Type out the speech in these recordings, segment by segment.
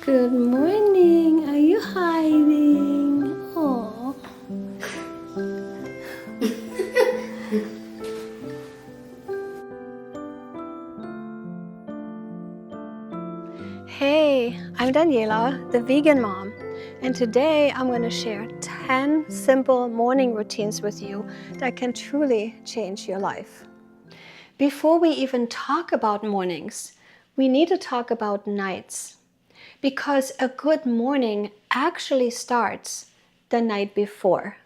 Good morning. Are you hiding? Oh. Hey, I'm Daniela, the vegan mom, and today I'm going to share 10 simple morning routines with you that can truly change your life. Before we even talk about mornings, we need to talk about nights, because a good morning actually starts the night before.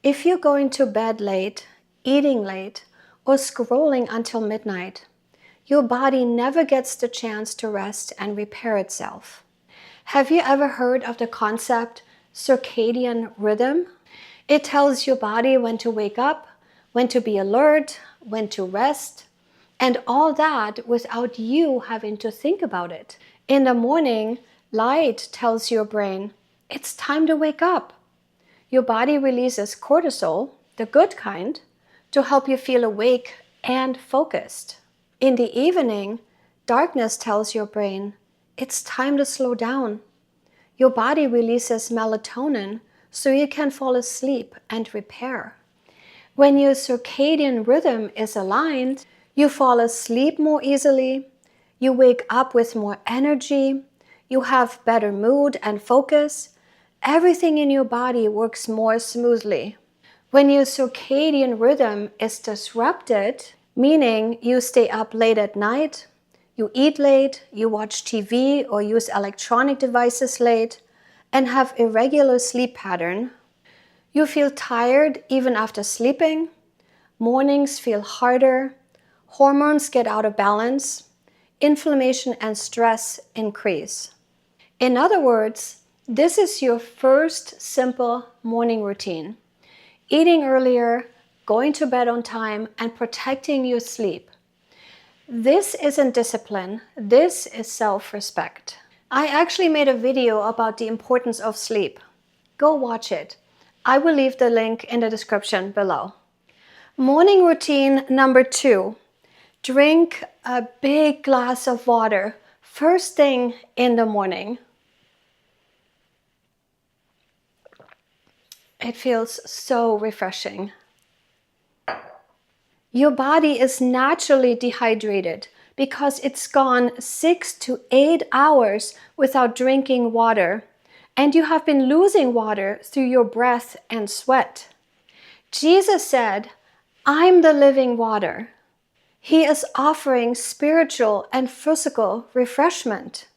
If you're going to bed late, eating late, or scrolling until midnight, your body never gets the chance to rest and repair itself. Have you ever heard of the concept circadian rhythm? It tells your body when to wake up, when to be alert, when to rest, and all that without you having to think about it. In the morning, light tells your brain, it's time to wake up. Your body releases cortisol, the good kind, to help you feel awake and focused. In the evening, darkness tells your brain, it's time to slow down. Your body releases melatonin so you can fall asleep and repair. When your circadian rhythm is aligned, you fall asleep more easily, you wake up with more energy, you have better mood and focus. Everything in your body works more smoothly. When your circadian rhythm is disrupted, meaning you stay up late at night, you eat late, you watch TV or use electronic devices late, and have irregular sleep pattern, you feel tired even after sleeping, mornings feel harder, hormones get out of balance, inflammation and stress increase. In other words, this is your first simple morning routine. Eating earlier, going to bed on time, and protecting your sleep. This isn't discipline, this is self-respect. I actually made a video about the importance of sleep. Go watch it. I will leave the link in the description below. Morning routine number 2. Drink a big glass of water first thing in the morning. It feels so refreshing. Your body is naturally dehydrated because it's gone 6 to 8 hours without drinking water, and you have been losing water through your breath and sweat. Jesus said, I'm the living water. He is offering spiritual and physical refreshment.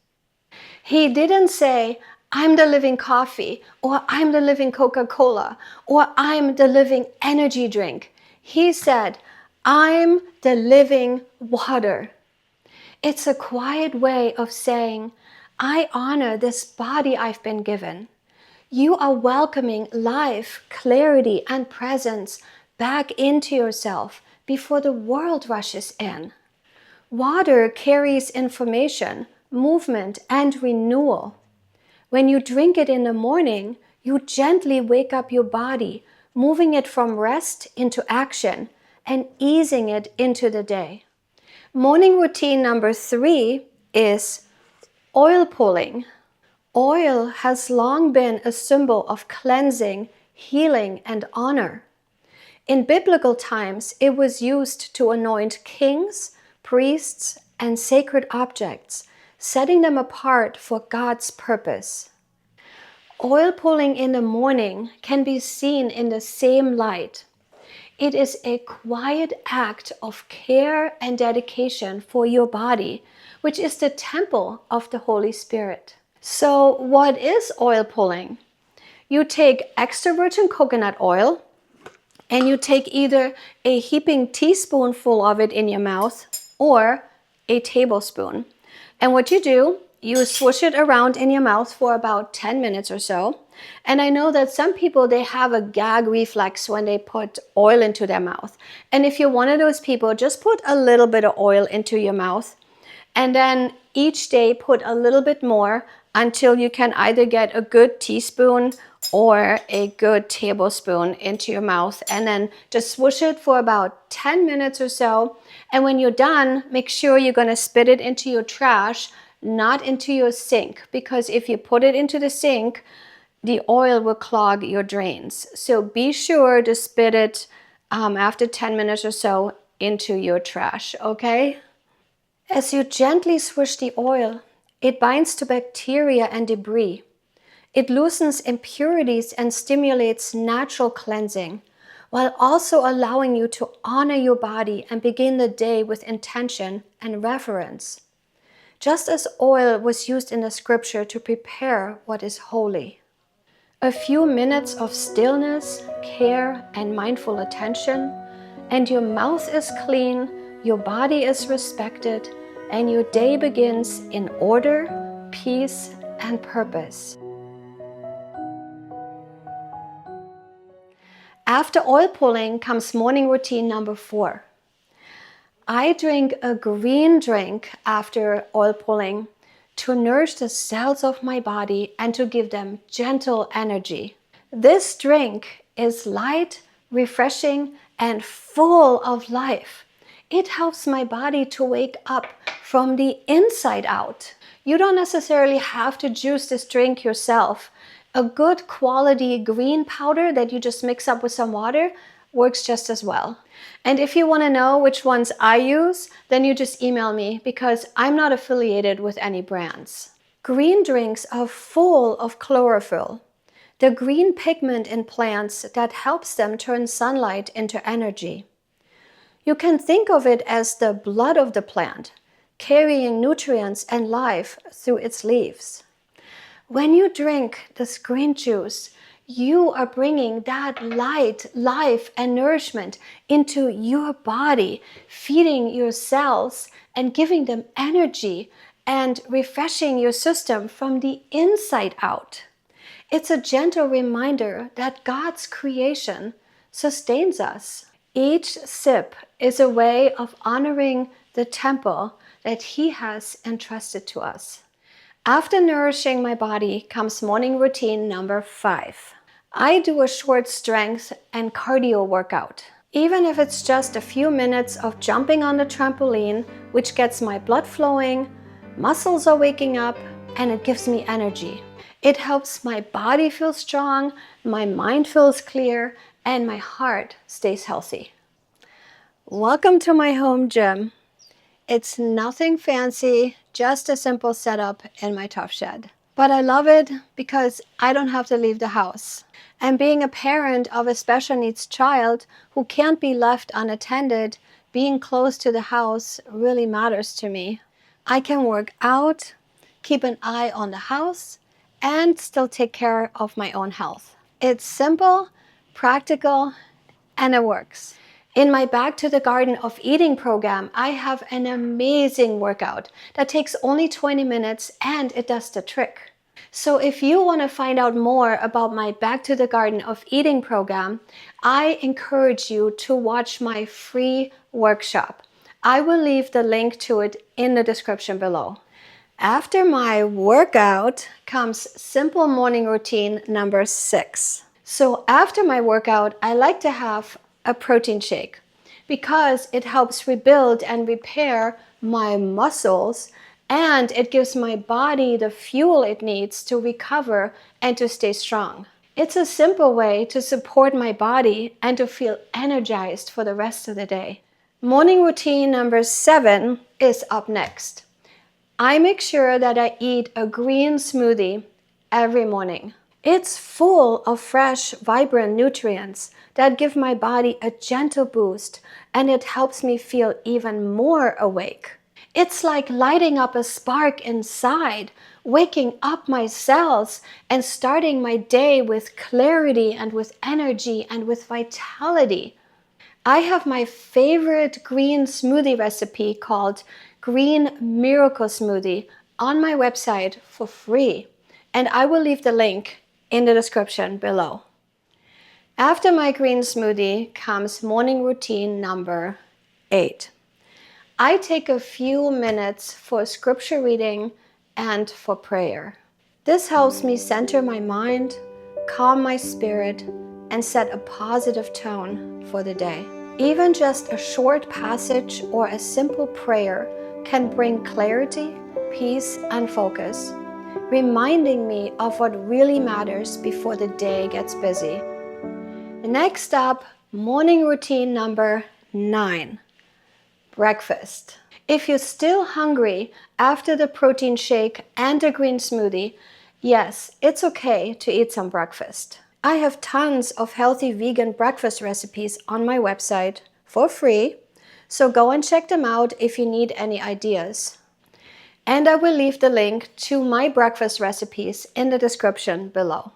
He didn't say, I'm the living coffee, or I'm the living Coca-Cola, or I'm the living energy drink. He said, I'm the living water. It's a quiet way of saying, I honor this body I've been given. You are welcoming life, clarity, and presence back into yourself before the world rushes in. Water carries information, movement, and renewal. When you drink it in the morning, you gently wake up your body, moving it from rest into action and easing it into the day. Morning routine number 3 is oil pulling. Oil has long been a symbol of cleansing, healing, and honor. In biblical times, it was used to anoint kings, priests, and sacred objects, setting them apart for God's purpose. Oil pulling in the morning can be seen in the same light. It is a quiet act of care and dedication for your body, which is the temple of the Holy Spirit. So what is oil pulling? You take extra virgin coconut oil, and you take either a heaping teaspoonful of it in your mouth or a tablespoon. And what you do, you swish it around in your mouth for about 10 minutes or so. And I know that some people, they have a gag reflex when they put oil into their mouth. And if you're one of those people, just put a little bit of oil into your mouth. And then each day put a little bit more until you can either get a good teaspoon or a good tablespoon into your mouth, and then just swish it for about 10 minutes or so. And when you're done, make sure you're going to spit it into your trash, not into your sink, because if you put it into the sink, the oil will clog your drains. So be sure to spit it after 10 minutes or so into your trash, okay? As you gently swish the oil, it binds to bacteria and debris. It loosens impurities and stimulates natural cleansing, while also allowing you to honor your body and begin the day with intention and reverence. Just as oil was used in the scripture to prepare what is holy. A few minutes of stillness, care, and mindful attention, and your mouth is clean, your body is respected, and your day begins in order, peace, and purpose. After oil pulling comes morning routine number 4. I drink a green drink after oil pulling to nourish the cells of my body and to give them gentle energy. This drink is light, refreshing, and full of life. It helps my body to wake up from the inside out. You don't necessarily have to juice this drink yourself. A good quality green powder that you just mix up with some water works just as well. And if you want to know which ones I use, then you just email me, because I'm not affiliated with any brands. Green drinks are full of chlorophyll, the green pigment in plants that helps them turn sunlight into energy. You can think of it as the blood of the plant, carrying nutrients and life through its leaves. When you drink this green juice, you are bringing that light, life, and nourishment into your body, feeding your cells and giving them energy and refreshing your system from the inside out. It's a gentle reminder that God's creation sustains us. Each sip is a way of honoring the temple that He has entrusted to us. After nourishing my body comes morning routine number 5. I do a short strength and cardio workout. Even if it's just a few minutes of jumping on the trampoline, which gets my blood flowing, muscles are waking up, and it gives me energy. It helps my body feel strong, my mind feels clear, and my heart stays healthy. Welcome to my home gym. It's nothing fancy, just a simple setup in my tough shed. But I love it because I don't have to leave the house. And being a parent of a special needs child who can't be left unattended, being close to the house really matters to me. I can work out, keep an eye on the house, and still take care of my own health. It's simple, practical, and it works. In my Back to the Garden of Eating program, I have an amazing workout that takes only 20 minutes and it does the trick. So if you want to find out more about my Back to the Garden of Eating program, I encourage you to watch my free workshop. I will leave the link to it in the description below. After my workout comes simple morning routine number 6. So after my workout, I like to have a protein shake because it helps rebuild and repair my muscles, and it gives my body the fuel it needs to recover and to stay strong. It's a simple way to support my body and to feel energized for the rest of the day. Morning routine number 7 is up next. I make sure that I eat a green smoothie every morning. It's full of fresh, vibrant nutrients that give my body a gentle boost, and it helps me feel even more awake. It's like lighting up a spark inside, waking up my cells and starting my day with clarity and with energy and with vitality. I have my favorite green smoothie recipe called Green Miracle Smoothie on my website for free, and I will leave the link in the description below. After my green smoothie comes morning routine number 8. I take a few minutes for scripture reading and for prayer. This helps me center my mind, calm my spirit, and set a positive tone for the day. Even just a short passage or a simple prayer can bring clarity, peace and focus, reminding me of what really matters before the day gets busy. Next up, morning routine number 9, breakfast. If you're still hungry after the protein shake and the green smoothie, yes, it's okay to eat some breakfast. I have tons of healthy vegan breakfast recipes on my website for free, so go and check them out if you need any ideas. And I will leave the link to my breakfast recipes in the description below.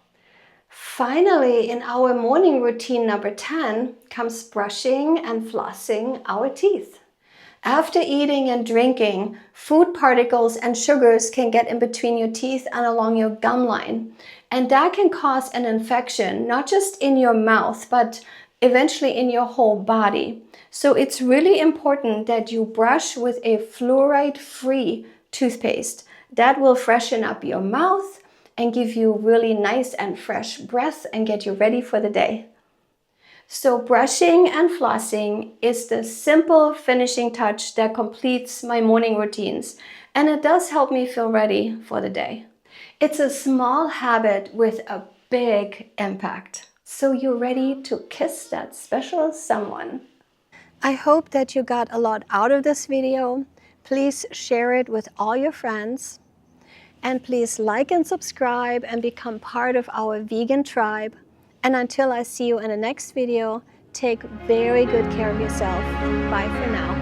Finally, in our morning routine number 10 comes brushing and flossing our teeth. After eating and drinking, food particles and sugars can get in between your teeth and along your gum line. And that can cause an infection, not just in your mouth, but eventually in your whole body. So it's really important that you brush with a fluoride-free toothpaste. That will freshen up your mouth and give you really nice and fresh breath and get you ready for the day. So brushing and flossing is the simple finishing touch that completes my morning routines, and it does help me feel ready for the day. It's a small habit with a big impact. So you're ready to kiss that special someone. I hope that you got a lot out of this video. Please share it with all your friends. And please like and subscribe and become part of our vegan tribe. And until I see you in the next video, take very good care of yourself. Bye for now.